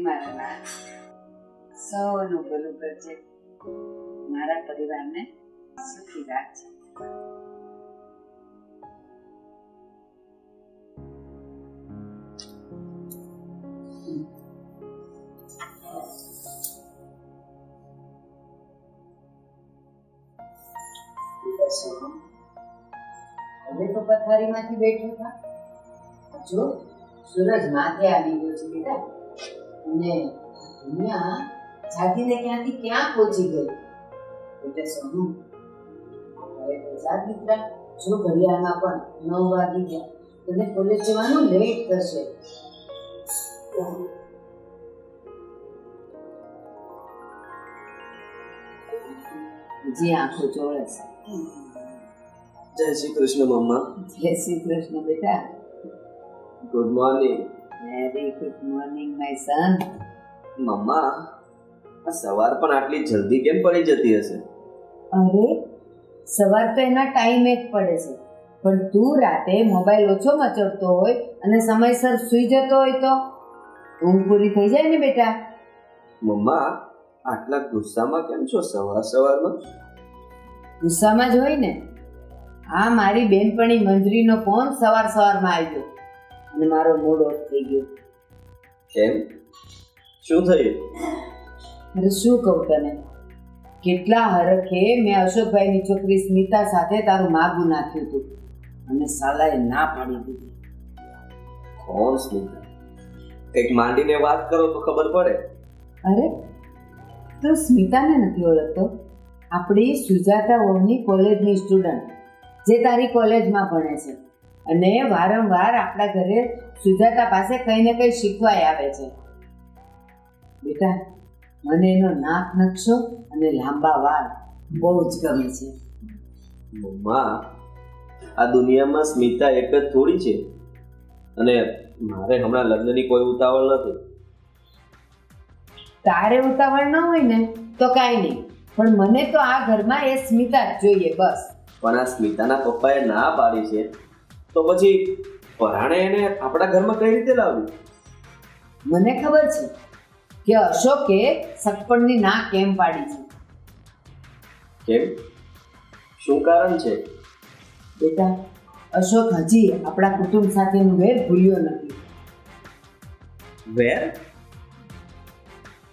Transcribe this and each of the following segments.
મારા લાલ, સૌનું ભલું કરજે, મારા પરિવારને સુખી રાખજે. હવે તો પથારીમાંથી બેઠો હતા, જો સૂરજ માથે આવી ગયો છે બેટા, અને દુનિયા જાગીને ક્યાંથી ક્યાં પહોંચી ગઈ. એટલે સોનું હવે તો જાગ દીકરા, જો ઘડિયાળમાં પણ 9 વાગી ગયા, તને કોલેજ જવાનું લેટ થશે. હજી આંખો ચોળે છે. જય શ્રી કૃષ્ણ મમ્મા. જય શ્રી કૃષ્ણ બેટા. Good morning. Very good morning my son. મમ્મા, આ સવાર પણ આટલી જલ્દી કેમ પડી જતી હશે? અરે સવાર તો એના ટાઈમે જ પડે છે, પણ તું રાતે મોબાઈલ ઓછો મચડતો હોય અને સમયસર સૂઈ જતો હોય તો ઊંઘ પૂરી થઈ જાય ને બેટા. મમ્મા, આટલા ગુસ્સામાં કેમ છો સવારમાં? ગુસ્સામાં જ હોય ને. આ મારી બેનપણી મંજરીનો ફોન સવારમાં આવ્યો અને મારો મૂડ ઓફ થઈ ગયો. કેમ? શું થયું? અરે શું કહું તને, કેટલા હરખે મેં અશોકભાઈની છોકરી સ્મિતા સાથે તારું માગું નાખ્યું હતું અને સાલાએ ના પાડી દીધી. કોણ સ્મિતા? કંઈક માંડીને વાત કરો તો ખબર પડે. અરે તું સ્મિતાને નથી ઓળખતો? આપણી સુજાતા ઓમની કોલેજની સ્ટુડન્ટ, જે તારી કોલેજમાં ભણે છે અને વારંવાર આપણા ઘરે સુજાતા પાસે કંઈ ને કંઈ શીખવાય આવે છે. બેટા, મને એનો નાક નકશો અને લાંબા વાળ બહુ જ ગમે છે. મમ્મા, આ દુનિયામાં સ્મિતા એક જ થોડી છે, અને મારે હમણાં લગ્નની કોઈ ઉતાવળ નથી. તારે ઉતાવળ ન હોય ને તો કાંઈ નહીં, પણ મને તો આ ઘરમાં એ સ્મિતા જ જોઈએ બસ. પણ આ સ્મિતાના પપ્પાએ ના પાડી છે, તો પછી પરાણે એને આપણા ઘરમાં કઈ રીતે લાવ્યું? મને ખબર છે કે અશોકે સગપણની ના કેમ પાડી છે. કેમ? શું કારણ છે? બેટા, અશોક હજી આપણા કુટુંબ સાથેનું વેર ભૂલ્યો નથી. વેર?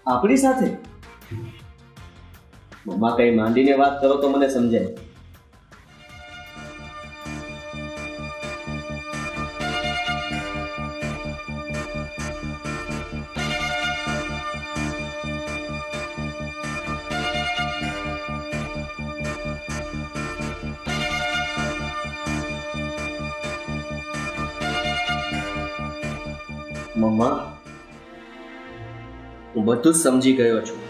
આપણી સાથે? મમ્મા, કઈ માંડીને વાત કરો તો મને સમજાય. મમ્મા, હું બધું જ સમજી ગયો છું.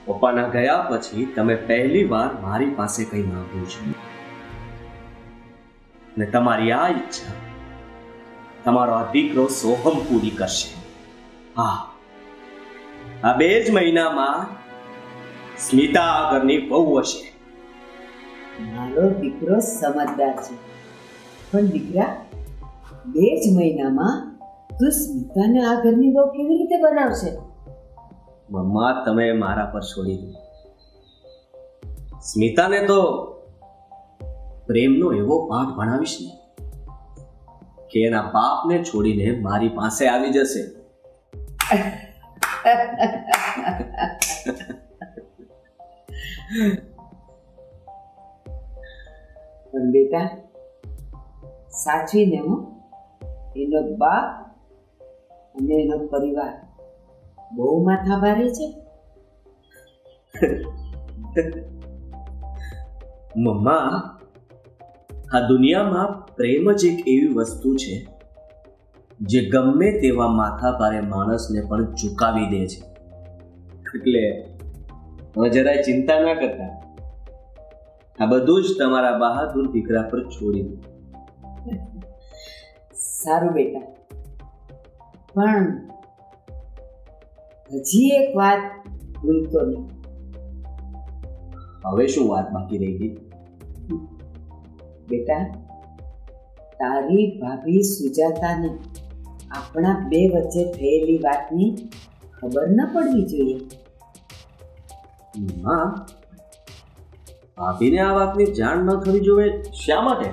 પપ્પાના ગયા પછી તમે પહેલી વાર મારી પાસે કંઈ માંગ્યું છે, ને તમારી આ ઈચ્છા તમારો આ દીકરો સોહમ પૂરી કરશે. હા, આ 2 જ મહિનામાં સ્મિતા આ ઘરની બહુ હશે. મારો દીકરો સમજદાર છે, પણ દીકરા 2 જ મહિનામાં તું સ્મિતાને આ ઘરની બહુ કેવી રીતે બનાવશે? મમ્મા, તમે મારા પર છોડી દો. સ્મિતાને તો પ્રેમનો એવો પાઠ ભણાવીશ ને કે એના બાપને છોડીને મારી પાસે આવી જશે. પણ બેટા, સાચવીને હો, એનો બાપ અને એનો પરિવાર બહુ માથા ભારે છે. મમ્મા, આ દુનિયામાં પ્રેમ જ એક એવી વસ્તુ છે જે ગમે તેવા માથાભારે માણસને પણ ઝુકાવી દે છે. એટલે હવે જરાય ચિંતા ના કરતા, આ બધું જ તમારા બહાદુર દીકરા પર છોડી દો. સારું બેટા, પણ હજી એક વાત ભૂલતો નહીં. હવે શું વાત બાકી રહી ગઈ? બેટા, તારી ભાભી સુજાતાને આપણા બે વચ્ચે થયેલી વાતની ખબર ન પડવી જોઈએ. માં, ભાભીને આ વાતની જાણ ન થવી જોઈએ શા માટે?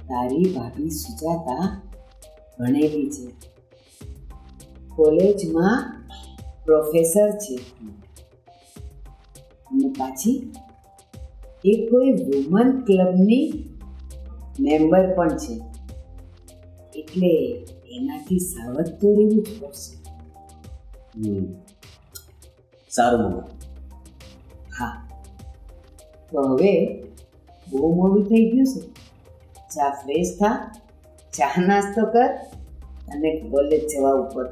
તારી ભાભી સુજાતા ભણેલી છે, કોલેજમાં પ્રોફેસર છે, અને પાછી એ કોઈ વુમન ક્લબની મેમ્બર પણ છે, એટલે એનાથી સાવધ તો રહેવું જ પડશે. સારું મમ્મી. હા, તો હવે બહુ મોડું થઈ ગયું છે. ચા ફ્રેશ થા, ચા નાસ્તો કર અને કોલેજ જવા ઉપર.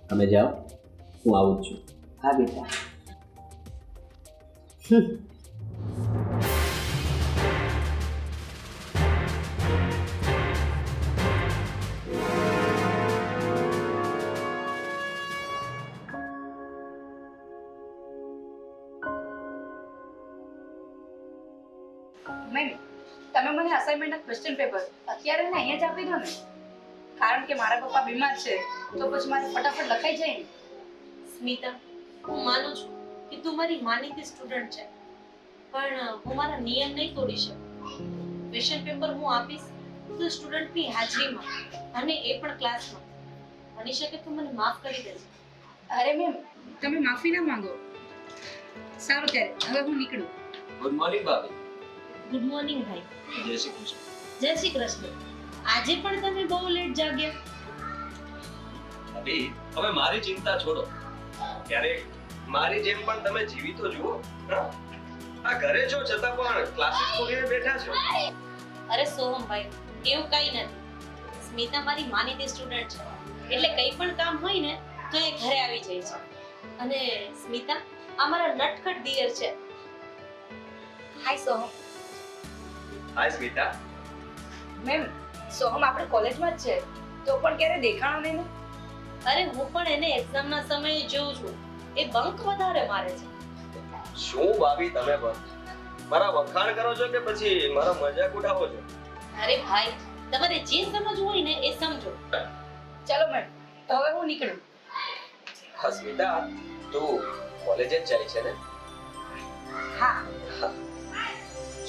તમે જાઓ, હું આવું જ છું. હા બેટા. મેમ, તમે મને અસાઇનમેન્ટના ક્વેશ્ચન પેપર અત્યારે ને અહીંયા જ આપી દો ને, કારણ કે મારા પપ્પા બીમાર છે તો પછી મારે ફટાફટ લખાઈ જાય ને. સ્મિતા, હું માનું છું કે તું મારી માનીતી સ્ટુડન્ટ છે, પણ હું મારા નિયમ નહીં તોડી શકું. ક્વેશ્ચન પેપર હું આપીશ તો સ્ટુડન્ટની હાજરીમાં, અને એ પણ ક્લાસમાં. બની શકે તો મને માફ કરી દેજો. અરે મેમ, તમે માફી ના માંગો. સારું, ત્યારે હવે હું નીકળું. ગુડ મોર્નિંગ ભાભી. ગુડ મોર્નિંગ ભાઈ. જય શ્રી કૃષ્ણ. જય શ્રી કૃષ્ણ. આજે પણ તમે બહુ લેટ જાગ્યા. ભાભી, હવે મારી ચિંતા છોડો. ક્યારેક મારી જેમ પણ તમે જીવી તો જુઓ. આ ઘરે છો છતાં પણ ક્લાસીસ ખોલીને બેઠા છો. અરે સોહમભાઈ, એવું કઈ નથી. સ્મિતા મારી માનીતી સ્ટુડન્ટ છે, એટલે કંઈ પણ કામ હોય ને તો એ ઘરે આવી જાય છે. અને સ્મિતા આ મારા નટખટ દિયર છે. હાય સોહમ. હાય સ્મિતા. મેમ, સોહમ આપણે કોલેજમાં જ છે તો પણ ક્યારે દેખાણો નહીં ને. અરે હું પણ એને એક્ઝામના સમયે જોઉં છું, એ બંક વધારે મારે છે. શું ભાભી તમે પણ મારા વખાણ કરો છો કે પછી મારો મજાક ઉડાવો છો? અરે ભાઈ, તમારે જે સમજવું હોય ને એ સમજો. ચલો મેમ, તો હવે હું નીકળું. હા સ્મિતા, તું કોલેજે જ જાય છે ને? હા.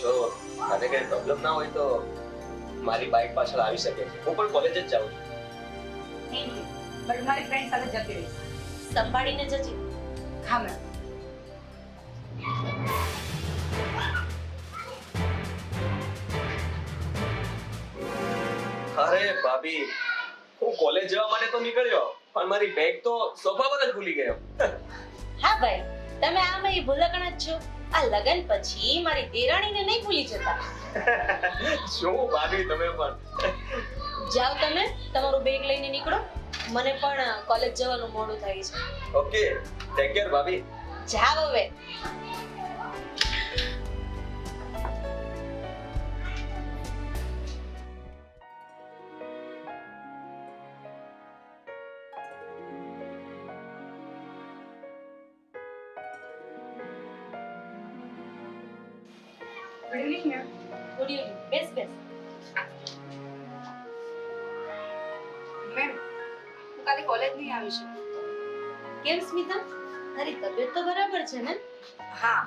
જો મને કઈ પ્રોબ્લેમ ના હોય તો મારી બાઇક પાછળ આવી શકે છે. હું પણ કોલેજ જ જાઉં છું. થેન્ક યુ, બટ મારી ફ્રેન્ડ સાથે જતી રહીશ. સંભાળીને જજે. હા મેમ. અરે ભાભી, હું કોલેજ જવા માટે તો નીકળ્યો, પણ મારી બેગ તો સોફા પર જ ભૂલી ગયો. હા ભાઈ, તમે આમાં એ ભૂલકણા જ છો. આ લગન પછી મારી દેરાણીને નહીં ભૂલી જતા. શું ભાભી તમે પણ. જાઓ, તમે તમારું બેગ લઈને નીકળો. મને પણ કોલેજ જવાનું મોડું થાય છે. ઓકે, ટેક કેર ભાભી. જાઓ હવે. Good evening ma'am. Good evening. બેસ બેસ. મેમ, હું કાલે કોલેજ નહીં આવી શકું. કેમ સ્મિતા, તારી તબિયત તો બરાબર છે ને? હા,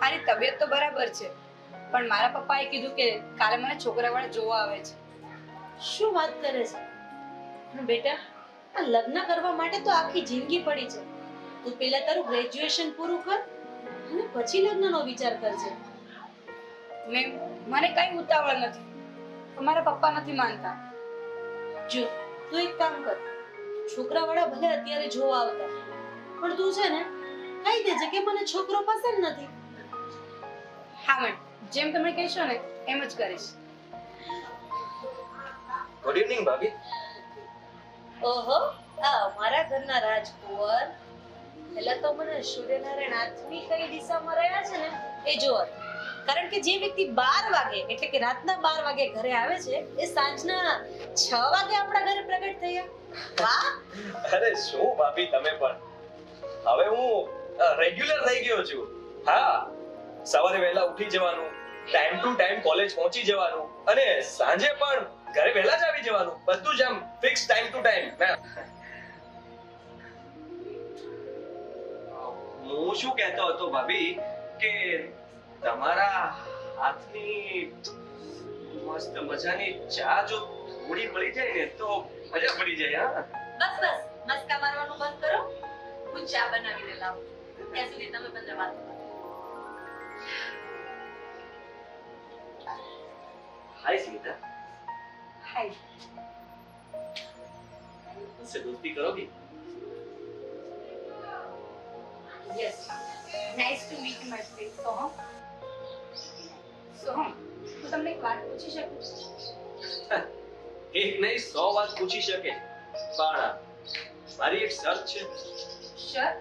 મારી તબિયત તો બરાબર છે, પણ મારા પપ્પાએ કીધું કે કાલે મને છોકરાવાળા જોવા આવે છે. શું વાત કરે છે? પણ બેટા, આ લગ્ન કરવા માટે તો આખી જિંદગી પડી છે. તું પહેલા તારું ગ્રેજ્યુએશન પૂરું કર અને પછી લગ્નનો વિચાર કરજે. મેમ, મને કઈ ઉતાવળ નથી, પણ મારા પપ્પા નથી માનતા. જો તું એક કામ કર, છોકરાવાળા ભલે અત્યારે જોવા આવતા, પણ તું છે ને કહી દેજે કે મને છોકરો પસંદ નથી. હા મેમ, જેમ તમે કહેશો ને એમ જ કરીશ. ગુડ ઇવનિંગ ભાભી. ઓહો, આ અમારા ઘરના રાજકુંવર. પહેલા તો મને સૂર્યનારાયણ આથમી કઈ દિશામાં રહ્યા છે ને એ જોવા. કારણ કે જે વ્યક્તિ 12 વાગે એટલે કે રાતના 12 વાગે ઘરે આવે છે એ સાંજના 6 વાગે આપણા ઘરે પ્રગટ થયા. વાહ! અરે શું ભાભી તમે પણ. હવે હું રેગ્યુલર થઈ ગયો છું. હા, સવારે વહેલા ઉઠી જવાનું, ટાઈમ ટુ ટાઈમ કોલેજ પહોંચી જવાનું, અને સાંજે પણ ઘરે વહેલા જ આવી જવાનું, બધું જ આમ ફિક્સ ટાઈમ ટુ ટાઈમ. હું શું કહેતો હતો ભાભી કે તમારા હાથની મસ્ત મજાની ચા જો થોડી મળી જાય ને તો મજા પડી જાય. હા બસ બસ મસ્કા મારવાનું બંધ કરો, હું ચા બનાવીને લાવું. ત્યાં સુધી તમે બંને વાત કરો. हाय स्मिता, हाय. मुझसे दोस्ती करोगी? Yes. Nice to meet you, my friend Soham. Soham, હું તમને એક વાત પૂછી શકું? એક નહીં 100 વાત પૂછી શકે, પણ મારી એક શરત છે. શરત?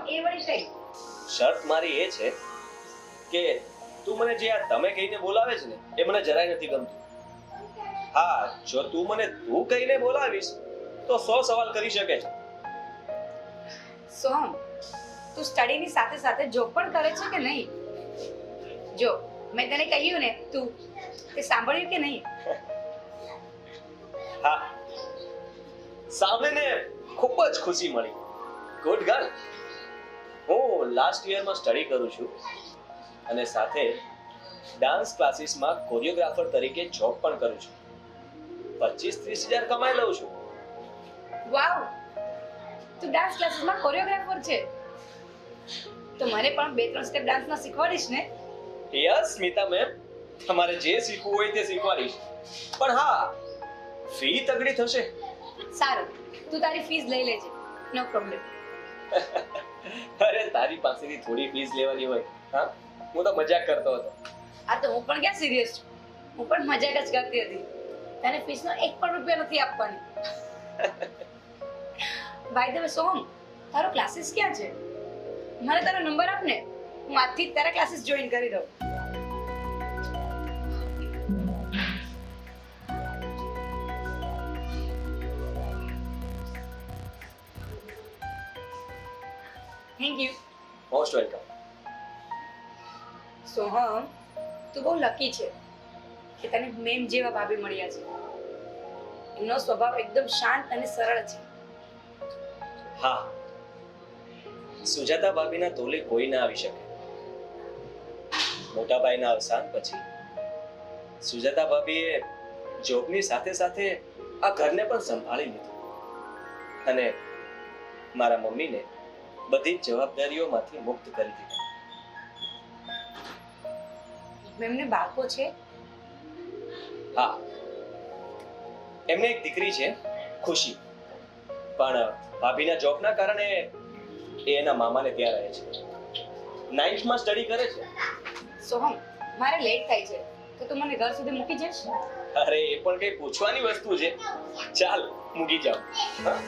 એ વળી કઈ? શરત મારી એ છે કે તું મને જે આ તમે કહીને બોલાવે છે ને એ મને જરાય નથી ગમતું. હા, જો તું મને તું કહીને બોલાવીશ તો 100 સવાલ કરી શકે છે. સોહમ, તું સ્ટડીની સાથે સાથે જોબ પણ કરે છે કે નહીં? જો મેં તને કહ્યું ને તું તે સાંભળ્યું કે નહીં? હા, સાંભળીને ખૂબ જ ખુશી મળી. Good girl. હું લાસ્ટ યરમાં સ્ટડી કરું છું અને સાથે ડાન્સ ક્લાસીસમાં કોરિયોગ્રાફર તરીકે જોબ પણ કરું છું. 25-30 હજાર કમાઈ લઉં છું. વાવ, તું ડાન્સ ક્લાસીસમાં કોરિયોગ્રાફર છે તો મને પણ 2-3 સ્ટેપ ડાન્સના શીખવાડીશ ને? યસ સ્મિતા મેમ, તમારે જે શીખવું હોય તે શીખવાડીશ, પણ હા, ફી તગડી થશે. સારું, તું તારી ફીસ લઈ લેજે, નો પ્રોબ્લેમ. અરે તારી પાસેથી થોડી ફીસ લેવાની હોય? હા, હું તો મજાક કરતો હતો. આ તો હું પણ ક્યાં સિરિયસ છું, હું પણ મજાક જ કરતી હતી. તને ફીસનો 1 પણ રૂપિયા નથી આપવાની. બાય ધ વે સોહમ, તારો ક્લાસીસ ક્યાં છે? મને તારો નંબર આપ ને, હું આજથી જ તારા ક્લાસીસ જોઈન કરી દઉં. Thank you. Most welcome. Soham, તું બહુ લકી છે કે તને મેમ જેવા ભાભી મળ્યા છે. એમનો સ્વભાવ એકદમ શાંત અને સરળ છે. હા, સુજાતા ભાભીના તોલે કોઈ ના આવી શકે. મોટા ભાઈના અવસાન પછી સુજાતા ભાભીએ જોબની સાથે સાથે આ ઘરને પણ સંભાળી લીધું અને મારા મમ્મીને બધી જ જવાબદારીઓમાંથી મુક્ત કરી દીધા. મેમને બાળકો છે? હા, એમને એક દીકરી છે, ખુશી, પણ ભાભીના જોબના કારણે એ એના મામાને ત્યાં રહે છે. 9th માં સ્ટડી કરે છે. સોહમ, મારે લેટ થાય છે તો તું મને ઘર સુધી મૂકી જઈશ? અરે એ પણ કઈ પૂછવાની વસ્તુ છે? ચાલ મૂકી જાવ. હા?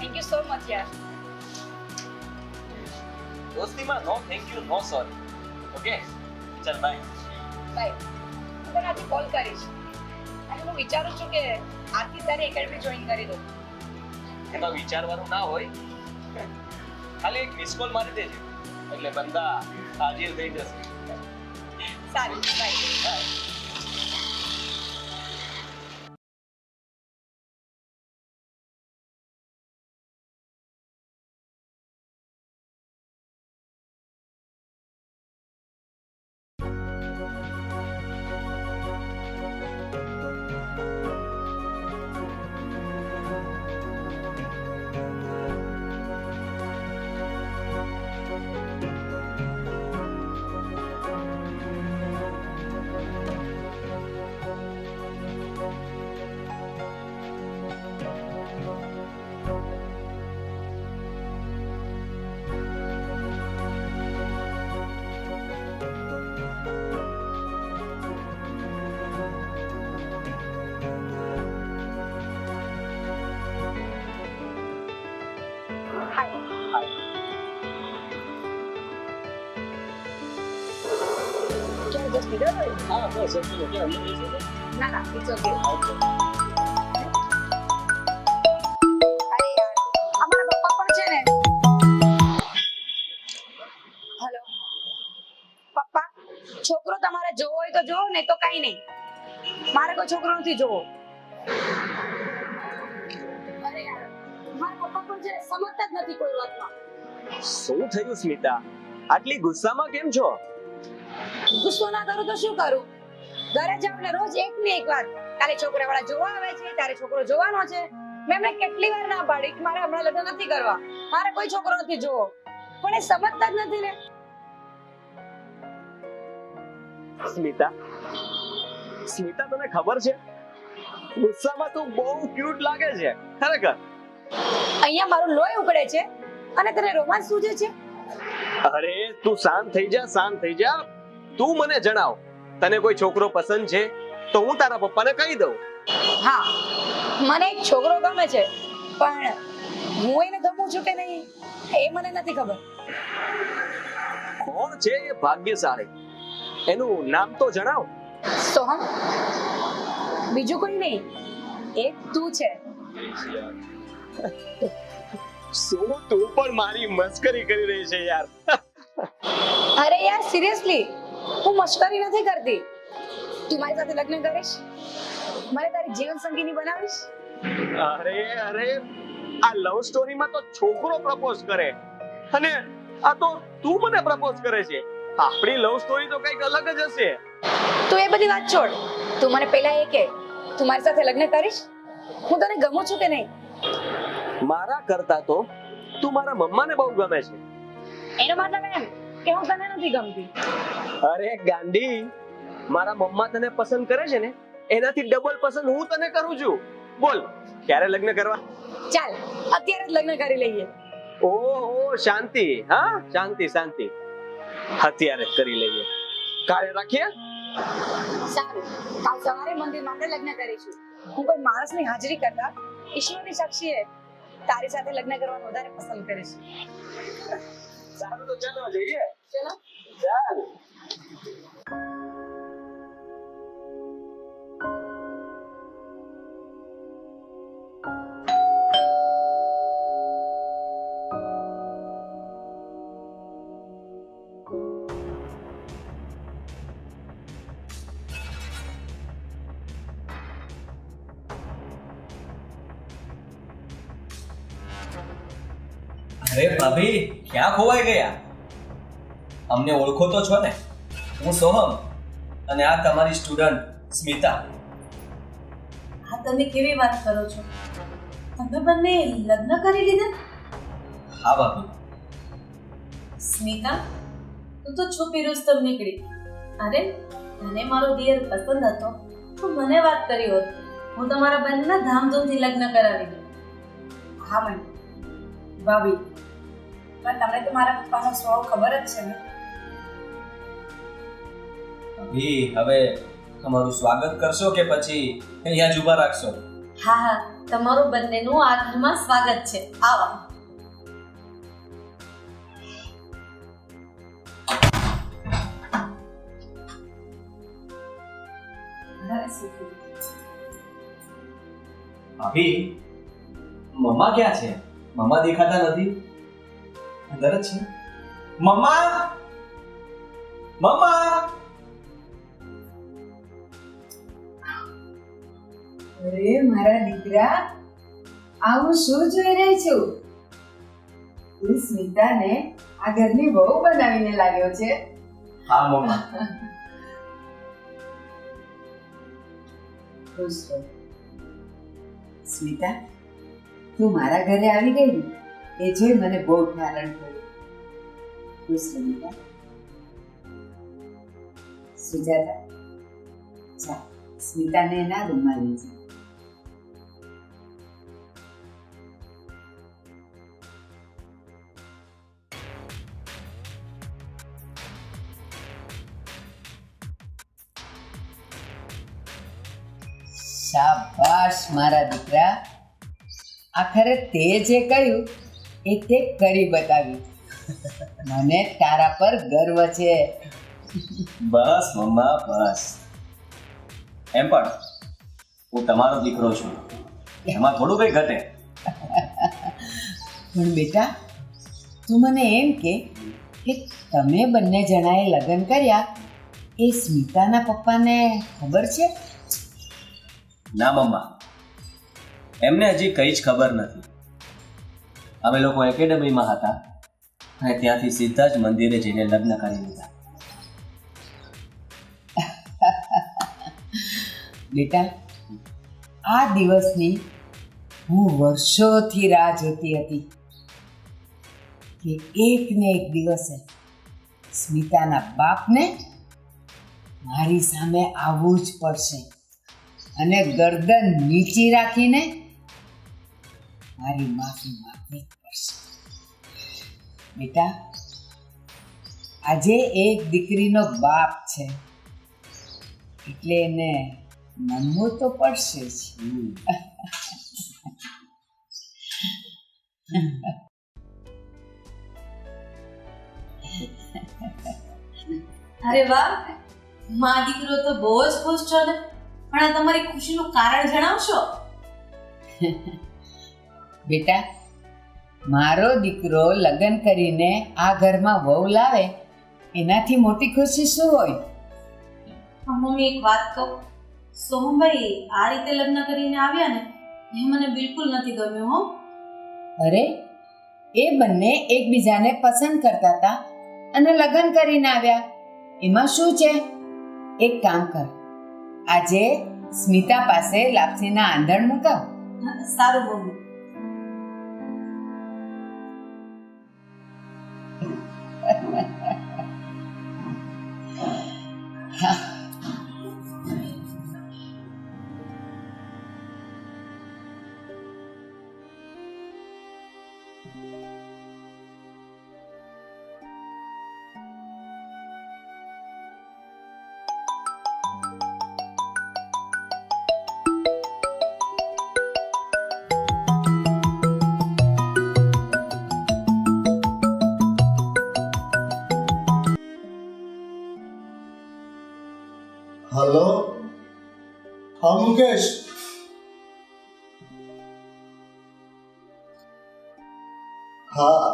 થેન્ક યુ સો મચ યાર. દોસ્તીમાં no thank you no sorry. Okay, ચાલ બાય. બાય. હું તને આજે કોલ કરીશ અને હું વિચારું છું કે આજથી તારી એકેડમી જોઈન કરી દઉં. એમાં વિચારવાનું ના હોય, ખાલી એક મિસ કોલ મારી દેજે એટલે બંદા હાજર થઈ જશે. સારું, બાય. ક્યારે જસ્ટ નીકળ્યો? હા બસ એટલું કે અંદર બેસી જાઓ. ના ના ઇટ્સ ઓકે. આવજો. અરે યાર અમારા પપ્પા પણ છે ને. હેલો પપ્પા, છોકરો તમારે જોવો હોય તો જોવો, નહીં તો કઈ નહીં. મારે કોઈ છોકરો નથી જોવો. અરે યાર મારા પપ્પા પણ છે, સમજતા જ નથી કોઈ વાતમાં. શું થયું સ્મિતા? આટલી ગુસ્સામાં કેમ છો? ગુસ્સો ના કરું તો શું કરું? ઘરે જાવ ને રોજ એક ને એક વાત, કાલે છોકરાવાળા જોવા આવે છે, તારે છોકરો જોવાનો છે. મેં એમને કેટલી વાર ના પાડી કે મારે હમણાં લગ્ન નથી કરવા, મારે કોઈ છોકરો નથી જોવો, પણ એ સમજતા જ નથી ને. સ્મિતા, સ્મિતા તને ખબર છે ગુસ્સામાં તું બહુ ક્યુટ લાગે છે ખરેખર. અહીંયા મારું લોહી ઉકળે છે અને તને રોમાંસ સૂજે છે. અરે તું શાંત થઈ જા, શાંત થઈ જા. તું મને જણાવ, તને કોઈ છોકરો પસંદ છે તો હું તારા પપ્પાને કહી દઉં. હા, મને એક છોકરો ગમે છે, પણ હું એને ગમું છું કે નહીં એ મને નથી ખબર. કોણ છે એ ભાગ્યશાળી? એનું નામ તો જણાવ. સોહમ, બીજું કોઈ નહીં, એક તું છે. શું તું પણ મારી મસ્કરી કરી રહી છે યાર? અરે યાર સિરિયસલી, હું મશ્કરી નથી કરતી. તું મારી સાથે લગ્ન કરીશ? મને તારી જીવન સંગીની બનાવીશ? અરે અરે, આ લવ સ્ટોરીમાં તો છોકરો પ્રપોઝ કરે અને આ તો તું મને પ્રપોઝ કરે છે. આપણી લવ સ્ટોરી તો કંઈક અલગ જ હશે. તું એ બધી વાત છોડ, તું મને પહેલા એ કે તું મારી સાથે લગ્ન કરીશ? હું તને ગમું છું કે નહીં? મારા કરતા તો તું મારા મમ્માને બહુ ગમે છે. એનો મતલબ એમ કે હું તને નથી ગમતી. અરે ગાંડી, મારા મમ્મા તને પસંદ કરે છે ને એનાથી ડબલ પસંદ હું તને કરું છું. બોલ ક્યારે લગ્ન કરવા? ચાલ અત્યારે જ લગ્ન કરી લઈએ. ઓહો શાંતિ, હા શાંતિ શાંતિ, અત્યારે જ કરી લઈએ. કાલે રાખીએ? સારું, કાલ સવારે મંદિરમાં આપણે લગ્ન કરીશું. હું કોઈ માણસની હાજરી કરતા ઈશ્વરની સાક્ષીએ તારી સાથે લગ્ન કરવાનું વધારે પસંદ કરીશ. સારું તો ચાલો જઈએ. ચલો. ચાલ. અરે ભાભી, ક્યાં ખોવાઈ ગયા? અમને ઓળખો તો છો ને? હું સોહમ અને આ તમારી સ્ટુડન્ટ સ્મિતા. આ તમે કેવી વાત કરો છો? તમે બંને લગ્ન કરી લીધા? હા ભાભી. સ્મિતા, તું તો છુપી રુસ્તમ નીકળી. અરે મને મારો દિયર પસંદ હતો તો મને વાત કરી હોત, હું તમારા બંનેના ધામધૂમથી લગ્ન કરાવી દઉં. હા મને ભાભી, પણ તમને તો મારા પપ્પાનો સ્વભાવ ખબર જ છે ને. ભાભી, હવે તમારું સ્વાગત કરશો કે પછી અહીંયા જ ઊભા રાખશો? હા હા, તમારું બંનેનું આ ઘરમાં સ્વાગત છે. આવો. ભાભી, મમ્મા ક્યાં છે? મમ્મા દેખાતા નથી. અંદર જ છે. મમ્મા, મમ્મા. અરે મારા દીકરા, આવું શું જોઈ રહી છું? તું સ્મિતાને આ ઘરની વહુ બનાવીને લાવ્યો છે? હા મમ્મા. ખુશ રહો. સ્મિતા, તું મારા ઘરે આવી ગઈ ને એ જોઈ મને બહુ આનંદ થયો. ખુશ રહો બેટા. સુજાતા, જા સ્મિતાને એના રૂમમાં લઈ જા. શાબાશ મારા દીકરા, આખરે તે જે કહ્યું એ તે કરી બતાવી. મને તારા પર ગર્વ છે. બસ મમ્મા બસ. એમ પણ હું તમારો દીકરો છું, એમાં થોડું કઈ ઘટે. પણ બેટા તું મને એમ કે તમે બંને જણાએ લગ્ન કર્યા એ સ્મિતાના પપ્પાને ખબર છે? ના મમ્મા, એમને હજી કઈ જ ખબર નથી. અમે લોકો એકેડેમીમાં હતા અને ત્યાંથી સીધા જ મંદિરે જઈને લગ્ન કરી લીધા. બેટા આ દિવસની હું વર્ષોથી રાહ જોતી હતી કે એક ને એક દિવસે સ્મિતાના બાપને મારી સામે આવવું જ પડશે અને ગરદન નીચી રાખીને મારી માફી માંગવી જ પડશે. બેટા આજે એક દીકરીનો બાપ છે એટલે એને નમવું તો પડશે જ. અરે વાહ, માં દીકરો તો બહુ જ ખુશ છો ને. પણ આ તમારી ખુશીનું કારણ જણાવશો? બેટા મારો દીકરો લગ્ન કરીને આ ઘરમાં વહુ લાવે એનાથી મોટી ખુશી શું હોય? મમ્મી એક વાત કહું, સોહમભાઈ આ રીતે લગ્ન કરીને આવ્યા ને એ મને બિલકુલ નથી ગમ્યું હો. અરે એ બંને એકબીજાને પસંદ કરતા હતા અને લગ્ન કરીને આવ્યા, એમાં શું છે? એક કામ કર, આજે સ્મિતા પાસે લાપસીના આંધણ મુકાવ. સારું મમ્મી. हेलो, हाँ मुकेश. हाँ,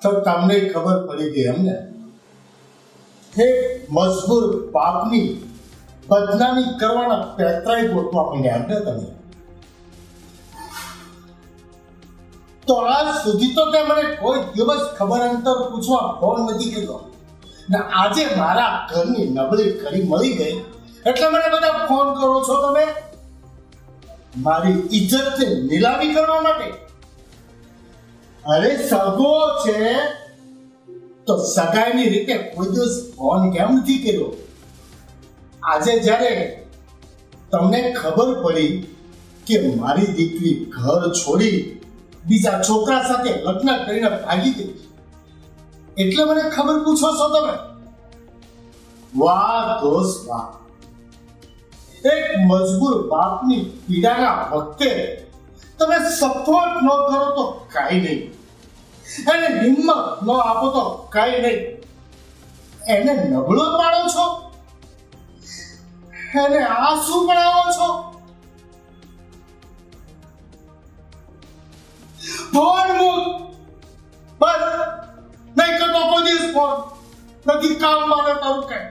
તો તમને ખબર પડી ગઈ અમને. એક મજબૂર બાપની બદનામી કરવાના પેતરાય ગોતવા માંડ્યા ને તમે. તો આજ સુધી તો તે મને કોઈ દિવસ ખબર અંતર પૂછવા ફોન નથી કર્યો. ને આજે મારા ઘરની નબળી કડી મળી ગઈ એટલે મને બધા ફોન કરો છો તમે મારી ઇજ્જતને નીલામી કરવા માટે. અરે સગો છે તો સગાઈની રીતે કોઈ દિવસ ફોન કેમ નથી કર્યો? આજે જ્યારે તમને ખબર પડી કે મારી દીકરી ઘર છોડી બીજા છોકરા સાથે લગ્ન કરીને ભાગી ગઈ એટલે મને ખબર પૂછો છો તમે? વાહ દોસ્ત વાહ. એક મજબૂર બાપની પીડાના વખતે તમે સપોર્ટ ન કરો તો કાંઈ નહીં, એને હિંમત ન આપો તો કાંઈ નહીં, એને નબળો પાડો છો, એને આંસુ પડાવો છો. ફોન મૂક બસ. નહીં કરતો કોઈ દિવસ ફોન નથી કામ મારે તારું કઈ.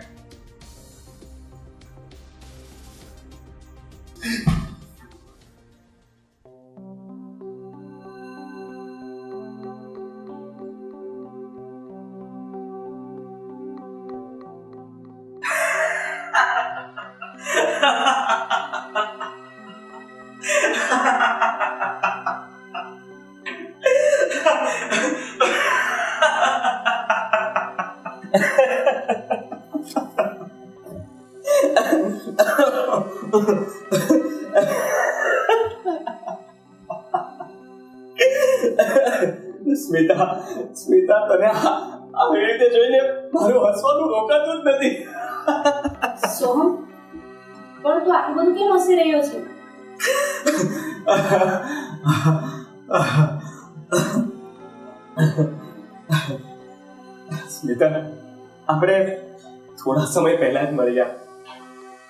સ્મિતા તને આવી રીતે જોઈને મારું હસવાનું રોકાતું જ નથી. સોહમ, પણ તું આટલું બધું કેમ હસી રહ્યો છે? સ્મિતા આપણે થોડા સમય પહેલા જ મળ્યા,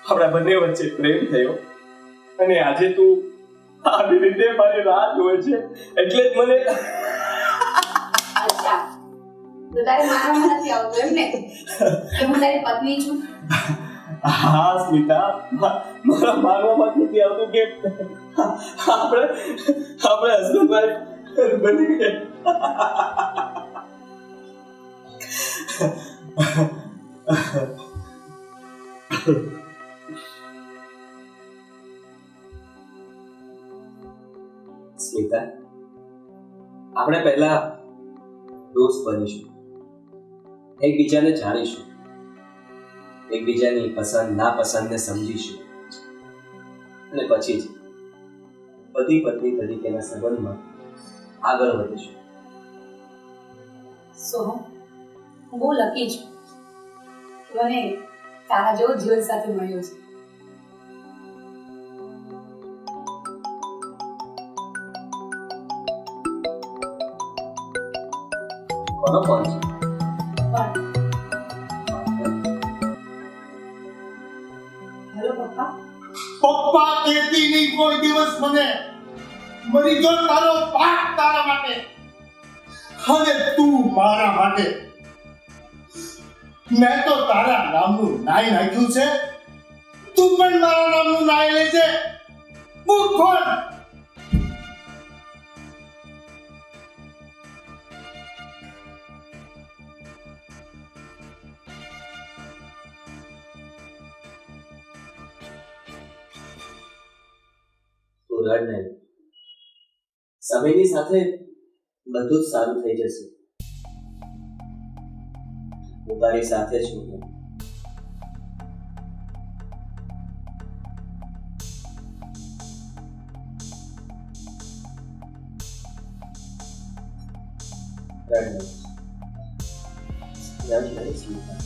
આપણા બંને વચ્ચે પ્રેમ થયો અને આજે તું આવી રીતે મારી રાહ જોવે છે એટલે જ મને અચ્છા, તો તારે માનવામાં નથી આવતું એમ ને કે હું તારી પત્ની છું? હા સ્મિતા, મારા માનવામાં નથી આવતું કે આપણે હસબન્ડ વાઈફ બની ગયા. સ્મિતા, આપણે પહેલા દોસ્ત બનીશું, એકબીજાને જાણીશું, એકબીજાની પસંદ નાપસંદને સમજીશું અને પછી જ પતિ પત્ની તરીકેના સંબંધમાં આગળ વધીશું. સોહમ, હું બહુ લકી છું કે મને તારા જેવો જીવન સાથે મળ્યો છે. કોનો ફોન છે? હેલો પપ્પા. પપ્પા કહેતી નહીં કોઈ દિવસ મને. મરી ગયો તારો બાપ તારા માટે, હવે તું મારા માટે. મેં તો તારા નામનું નાય નાખ્યું છે, તું પણ મારા નામનું નાય લેજે. બુક ખોલ. તું રડ નહીં, સમયની સાથે બધું જ સારું થઈ જશે. હું તારી સાથે છું. રડ નહીં સ્મિતા.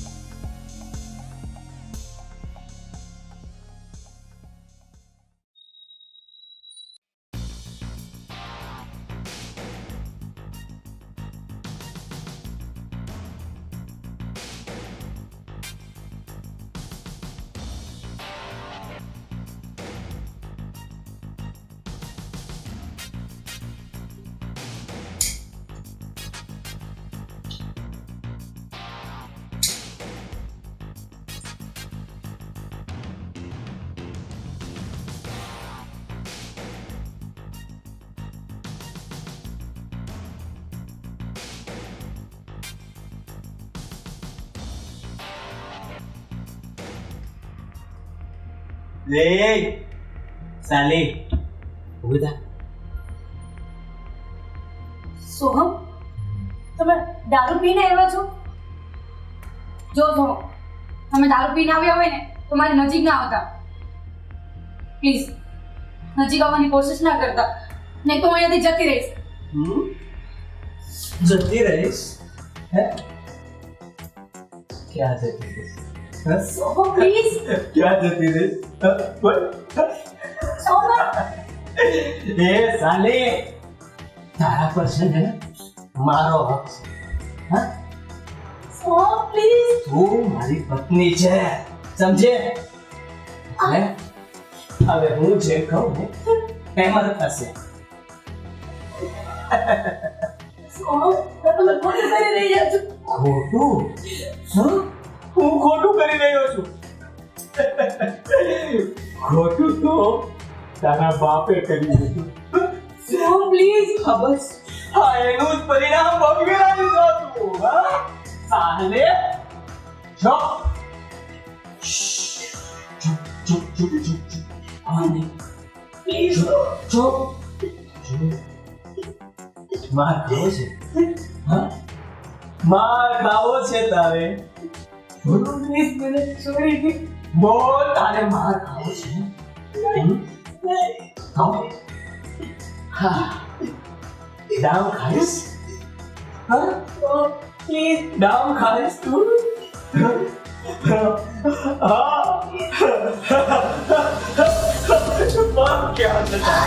લે સાલી ઉભા. સોહમ, તમે દારૂ પીને આવ્યા છો? જો સોહમ, તમે દારૂ પીને આવ્યા હોય ને તો મારી નજીક ના આવતા પ્લીઝ. નજીક આવવાની કોશિશ ના કરતા, નહીં તો હું અહીંયાથી જતી રહીશ. જતી રહીશ? હે ક્યાં જતી રહીશ? સોહમ પ્લીઝ. ક્યાં જતી રહીશ? સોહમ, એ સાલી, તારા પર છે ને મારો હક છે. હા, સોહમ પ્લીઝ. તું મારી પત્ની છે, સમજે? એટલે હવે હું જે કહું ને એમ જ થશે. સોહમ, તમે ખોટું કરી રહ્યા છો. ખોટું? શું? હું ખોટું કરી રહ્યો છું? ખોટું તો તારા બાપે કર્યું હતું. સોહમ પ્લીઝ. હા બસ, હા એનું જ પરિણામ ભોગવી રહ્યો છું. હા સાલે, જો ચૂપ ચૂપ ચૂપ ચૂપ ચૂપ. હા નહીં પ્લીઝ, ચૂપ ચૂપ. માર ખાવો છે? હા, માર ખાવો છે તારે? પ્લીઝ મને છોડી દે. બોલ, તારે માર ખાવો છે? ખાઓ. હા, દામ ખાઈશ? હા પ્લીઝ, દામ ખાઈશ તું? હા ક્યાં જતા?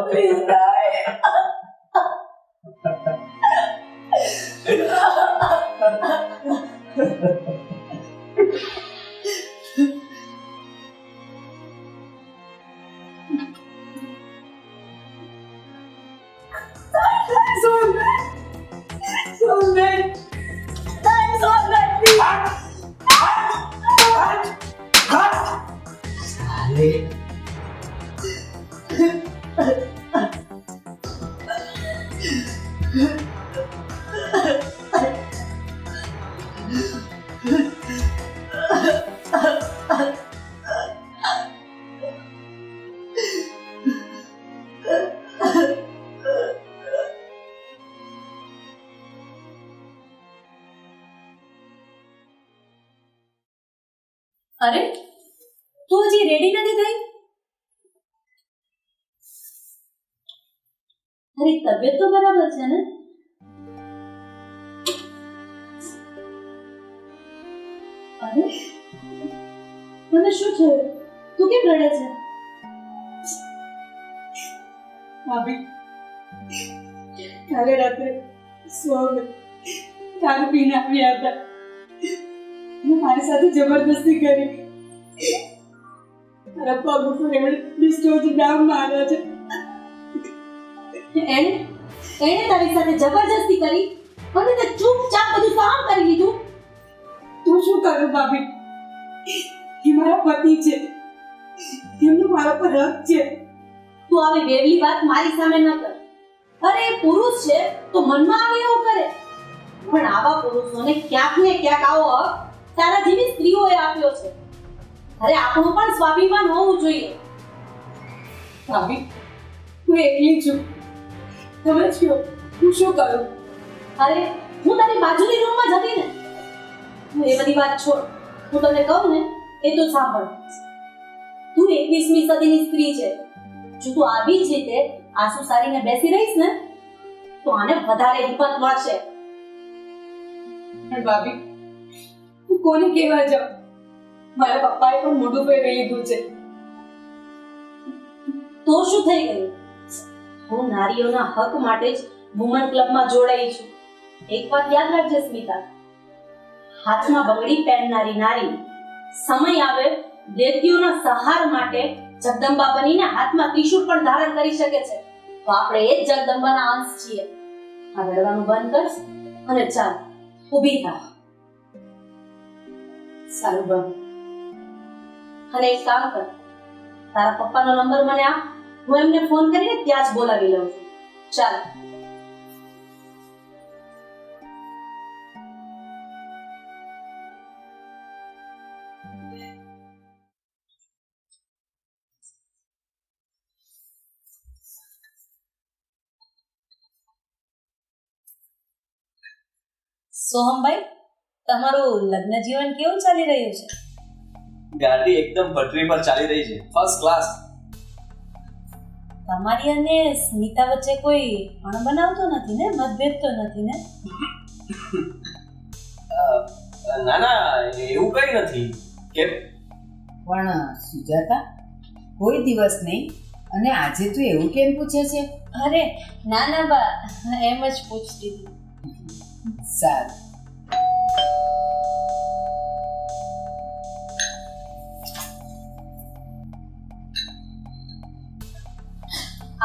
પ્લીઝ થાય. અરે તું હજી રેડી નથી થઈ? તારી તબિયત તો બરાબર છે ને? અરે મને શું થયું? તું કેમ રડે છે? ભાભી કાલે રાત્રે સોમે દારૂ પીને આવ્યા હતા અને મારી સાથે જબરદસ્તી કરી. મારા પગ ઉપર એમણે ડિસ્ટોર્જ ડામ માર્યા છે. એને તારી સાથે જબરજસ્તી કરી અને તે ચૂપચાપ બધું કામ કરી લીધું. તું શું કરું ભાભી? એ મારા પતિ છે, એમનો મારા પર હક છે. તું આવી વેવલી વાત મારી સામે ન કર. અરે એ પુરુષ છે તો મનમાં આવે એવું કરે, પણ આવા પુરુષોને ક્યાંક ને ક્યાંક આવો હક તારા જેવી સ્ત્રીઓએ આપ્યો છે. અરે આપણું પણ સ્વાભિમાન હોવું જોઈએ. ભાભી હું એકલી છું, તમે કહો હું શું કરું? અરે હું તારી બાજુની રૂમમાં જ હતી ને. એ બધી વાત છોડ, હું તને કહું ને એ તો સાંભળ. તું 21મી સદીની સ્ત્રી છે. જો તું આવી જ રીતે આંસુ સારીને બેસી રહીશ ને તો આને વધારે હિંમત મળશે. પણ ભાભી હું કોને કહેવા જાઉં? મારા પપ્પાએ પણ મોઢું પહેરી લીધું છે. તો શું થઈ ગયું? હું નારીઓના હક માટે જ વુમન ક્લબમાં જોડાઈ છું. એક વાત યાદ રાખજે સ્મિતા, હાથમાં બંગડી પહેરનારી નારી સમય આવે દૈત્યોના સહાર માટે જગદંબા બનીને હાથમાં ત્રિશૂળ પણ ધારણ કરી શકે છે. તો આપણે એ જ જગદંબાના અંશ છીએ. આ રડવાનું બંધ કર અને ચાલ ઊભી થા. સારું બા. અને એક કામ કર, તારા પપ્પાનો નંબર મને આપ, હું એમને ફોન કરીને ત્યાં જ બોલાવી લઉં છું. ચાલ. સોહમભાઈ, તમારું લગ્ન જીવન કેવું ચાલી રહ્યું છે? ગાડી એકદમ પટરી પર ચાલી રહી છે, ફર્સ્ટ ક્લાસ. તમારી અને સ્મિતા વચ્ચે કોઈ અણબનાવ તો નથી ને? મતભેદ તો નથી ને? ના ના, એવું કઈ નથી. કેમ? પણ સુજાતા, કોઈ દિવસ નહીં, અને આજે તું એવું કેમ પૂછે છે? અરે ના ના બા, એમ જ પૂછતી હતી. સારું.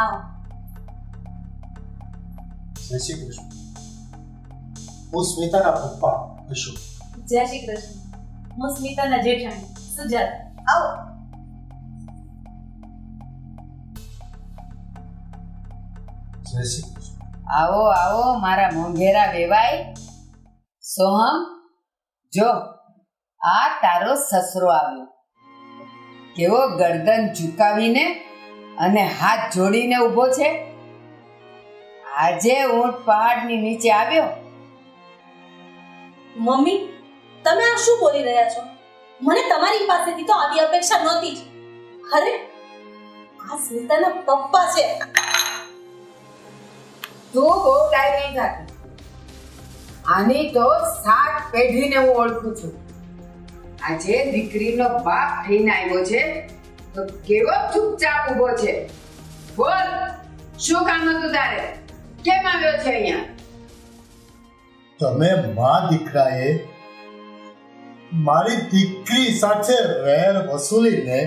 આવો. જય શ્રી કૃષ્ણ. હું સ્મિતાના પપ્પા અશોક. જય શ્રી કૃષ્ણ. હું સ્મિતાના જેઠાણી સુજાતા. આવો. જય શ્રી કૃષ્ણ. આવો આવો મારા મોંઘેરા વેવાય. સોહમ, જો આ તારો સસરો આવ્યો. કેવો ગરદન ઝુકાવીને અને હાથ જોડીને ઊભો છે. આજે ઊંટ પહાડની નીચે આવ્યો. મમ્મી, તમે આ શું બોલી રહ્યા છો? મને તમારી પાસેથી તો આવી અપેક્ષા નહોતી જ. અરે આ સ્મિતાના પપ્પા છે. તું બહુ ટાઈમ નહીં થતી. આની તો 7 પેઢીને હું ઓળખું છું. આજે દીકરીનો બાપ થઈને આવ્યો છે તો કેવો ચૂપચાપ ઊભો છે. બોલ, શું કામ હતું તારે? કેમ આવ્યો છે અહીંયા? તમે માં દીકરાએ મારી દીકરી સાથે વેર વસૂલીને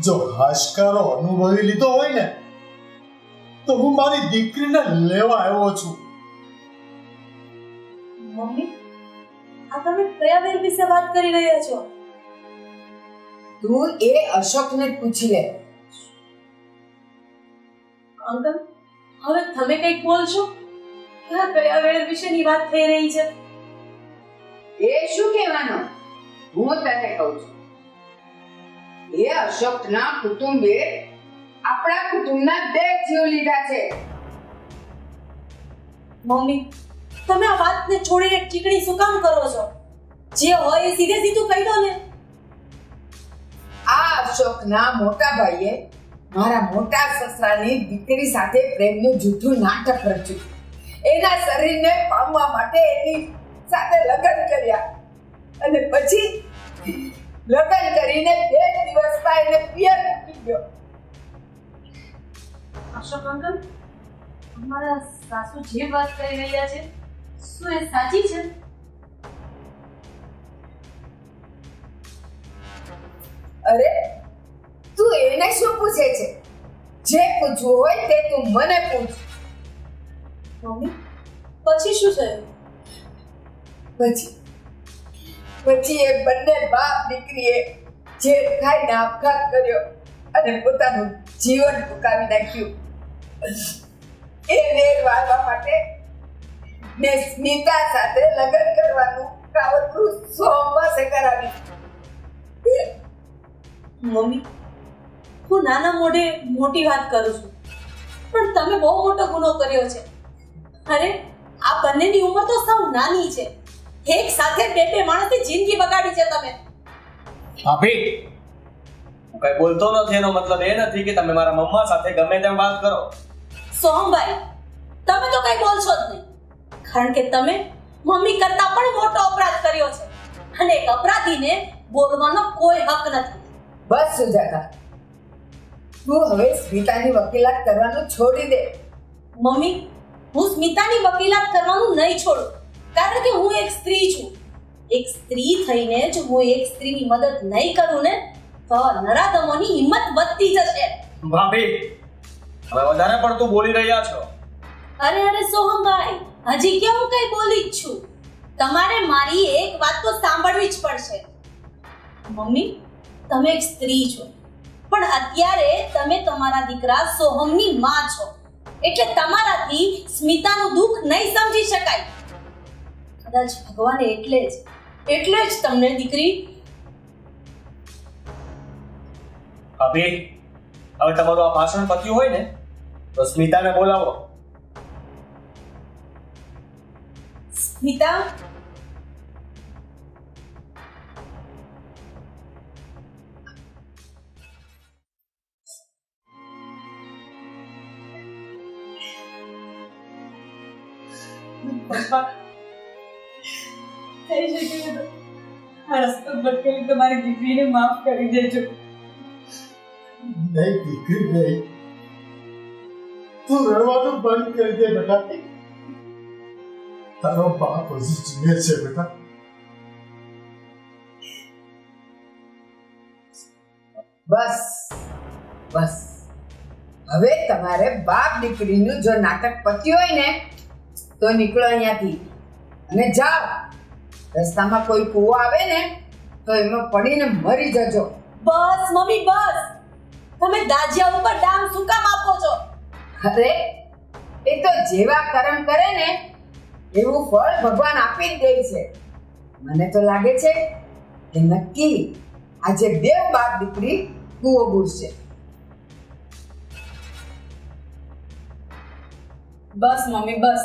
જો હાશકારો અનુભવી લીધો હોય ને તો હું મારી દીકરીને લેવા આવ્યો છું. મમ્મી આ તમે કયા વેર વિશે વાત કરી રહ્યા છો? તું એ અશોકને જ પૂછી લે. અંકલ હવે તમે કંઈક બોલશો? આ કયા વેર વિશેની વાત થઈ રહી છે? એ શું કહેવાનો? હું તને કહું છું. એ અશોકના કુટુંબે આપણા કુટુંબના 2 જીવ લીધા છે. મમ્મી તમે આ વાતને છોડીને ટીકડી શું કામ કરો છો? જે હોય એ સીધે સીધું કહી દો ને. આ અશોકના મોટા ભાઈએ મારા મોટા સસરાની દીકરી સાથે પ્રેમનું જૂઠું નાટક રચ્યું. એના શરીરને પામવા માટે એની સાથે લગ્ન કર્યા અને પછી લગ્ન કરીને 2 દિવસમાં એને પિયર મૂકી ગયો. અશોક અંકલ અમારા સાસુ જે વાત કરી રહ્યા છે શું એ સાચી છે? અરે તું એને શું પૂછે છે? જે પૂછવું હોય તે તું મને પૂછ. મમ્મી પછી શું થયું? પછી એ બંને બાપ દીકરીએ જે ખાઈને આપઘાત કર્યો અને પોતાનું જીવન ટૂંકાવી નાખ્યું. એ વેર વાળવા માટે મેં સ્મિતા સાથે લગ્ન કરવાનું કાવતરું સોમવારે કરાવી. મમ્મી હું નાના મોઢે મોટી વાત કરું છું પણ તમે બહુ મોટો ગુનો કર્યો છે. અરે આ બંનેની ઉંમર તો સાવ નાની છે. એક સાથે બે માણસની જિંદગી બગાડી છે તમે. ભાભી હું કઈ બોલતો નથી એનો મતલબ એ નથી કે તમે મારા મમ્મા સાથે ગમે તેમ વાત કરો. સોહમભાઈ તમે તો કઈ બોલશો જ નહીં કારણ કે તમે મમ્મી કરતા પણ મોટો અપરાધ કર્યો છે અને એક અપરાધીને બોલવાનો કોઈ હક નથી. બસ સુજાતા, તું હવે સ્મિતાની વકીલાત કરવાનું છોડી દે. મમ્મી હું સ્મિતાની વકીલાત કરવાનું નહીં છોડું કારણ કે હું એક સ્ત્રી છું. એક સ્ત્રી થઈને જ હું એક સ્ત્રીની મદદ નહીં કરું ને તો નરાધમોની હિંમત વધતી જશે. ભાભી હવે વધારે પડતું બોલી રહ્યા છો. અરે સોહમભાઈ હજી કેવું કઈ બોલી જ છું. તમારે મારી એક વાત તો સાંભળવી જ પડશે. મમ્મી તમે એક સ્ત્રી છો પણ અત્યારે તમે તમારા દીકરા સોહમની માં છો એટલે તમારાથી સ્મિતાનું દુઃખ નહીં સમજી શકાય. કદાચ ભગવાને એટલે જ તમને દીકરી. ભાભી હવે તમારું આ ભાષણ પત્યું હોય ને તો સ્મિતાને બોલાવો. સ્મિતા થઈ શકે તો આ રસ્તો ભટકેલી તમારી દીકરીને માફ કરી દેજો. નહીં દીકરી નહીં, તું રડવાનું બંધ કરી દે બેટા. તારો બાપ હજી જીવે છે બેટા. બસ હવે તમારે બાપ દીકરીનું જો નાટક પત્યું હોય ને તો નીકળો અહીંયાથી અને જાઓ. રસ્તામાં કોઈ કૂવો આવે ને તો એમાં પડીને મરી જજો. બસ મમ્મી બસ. તમે દાજિયા ઉપર ડામ શું કામ આપો છો? અરે એ તો જેવા કર્મ કરે ને એવું ફળ ભગવાન આપી જ દે છે. મને તો લાગે છે કે નક્કી આજે 2 બાપ દીકરી કૂવો બુડશે. બસ મમ્મી બસ,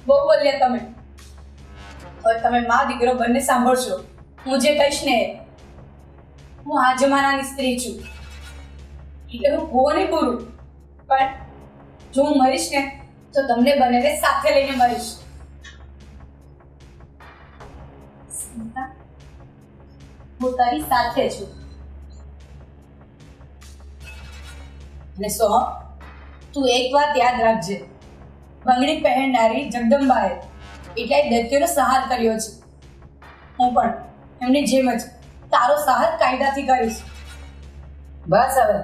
બહુ બોલ્યા તમે. હવે તમે મા દીકરો બંને સાંભળશો. હું જે કહીશ ને હું આ જમાનાની સ્ત્રી છું એટલે હું કૂવો નહીં પૂરું પણ જો હું મરીશ ને તો તમને બંનેને સાથે લઈને મરીશ. સ્મિતા હું તારી સાથે છું. અને સોહમ તું એક વાત યાદ રાખજે, બંગડી પહેરનારી જગદંબાએ એટલે દૈત્યનો સહાર કર્યો છે. હું પણ એમની જેમ જ તારો સહાર કાયદાથી કરીશ. બસ હવે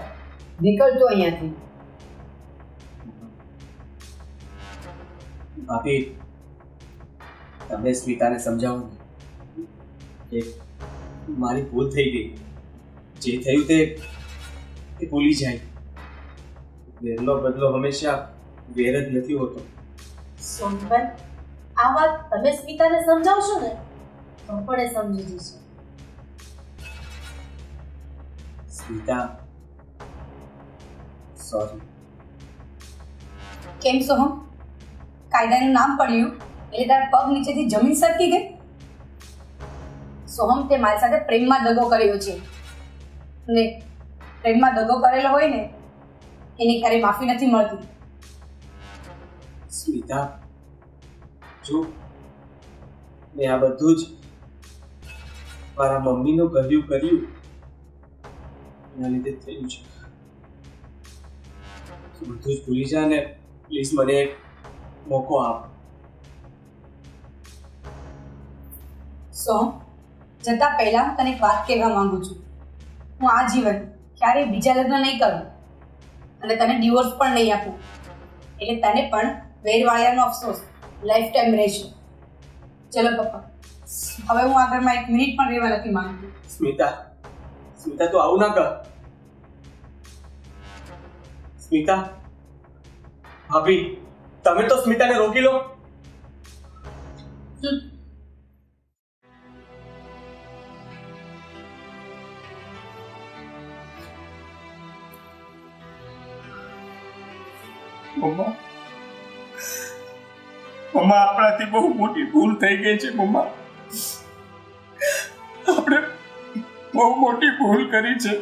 નીકળતો અહીંયાથી. ભાભી, તમે સ્મિતાને સમજાવો ને કે મારી ભૂલ થઈ ગઈ. જે થયું તે ભૂલી જાય. વેરનો બદલો હંમેશા વેર જ નથી હોતો. સોનભાઈ, આ વાત તમે સ્મિતાને સમજાવશો ને તો પણ એ સમજી જશે. સ્મિતા, સોરી. કેમ સોહમ, કાયદાનું નામ પડ્યું એટલે તારા પગ નીચેથી જમીન સરકી ગઈ? સોહમ, તે મારી સાથે પ્રેમમાં દગો કર્યો છે ને પ્રેમમાં દગો કરેલો હોય ને એની ક્યારેય માફી નથી મળતી. સ્મિતા, જો મેં આ બધું જ મારા મમ્મીનું કર્યું એના લીધે થયું છે. તું બધું જ ભૂલી જા ને પ્લીઝ મને એક મોકો આપ. સોહમ, જતા પહેલા તને એક વાત કહેવા માંગુ છું. હું આ જીવન ક્યારેય બીજા લગ્ન નહીં કરું અને તને ડિવોર્સ પણ નહીં આપું. એટલે તને પણ વેરવાળિયાનો અફસોસ લાઈફ ટાઈમ રહેશે. ચલો પપ્પા, હવે હું આ ઘરમાં એક મિનિટ પણ રહેવા નથી માંગતી. સ્મિતા, તું આવું ના કર. સ્મિતા, ભાભી, તમે તો સ્મિતાને રોકી લો. મમ્મા, આપણાથી બહુ મોટી ભૂલ થઈ ગઈ છે. મમ્મા, આપણે બહુ મોટી ભૂલ કરી છે.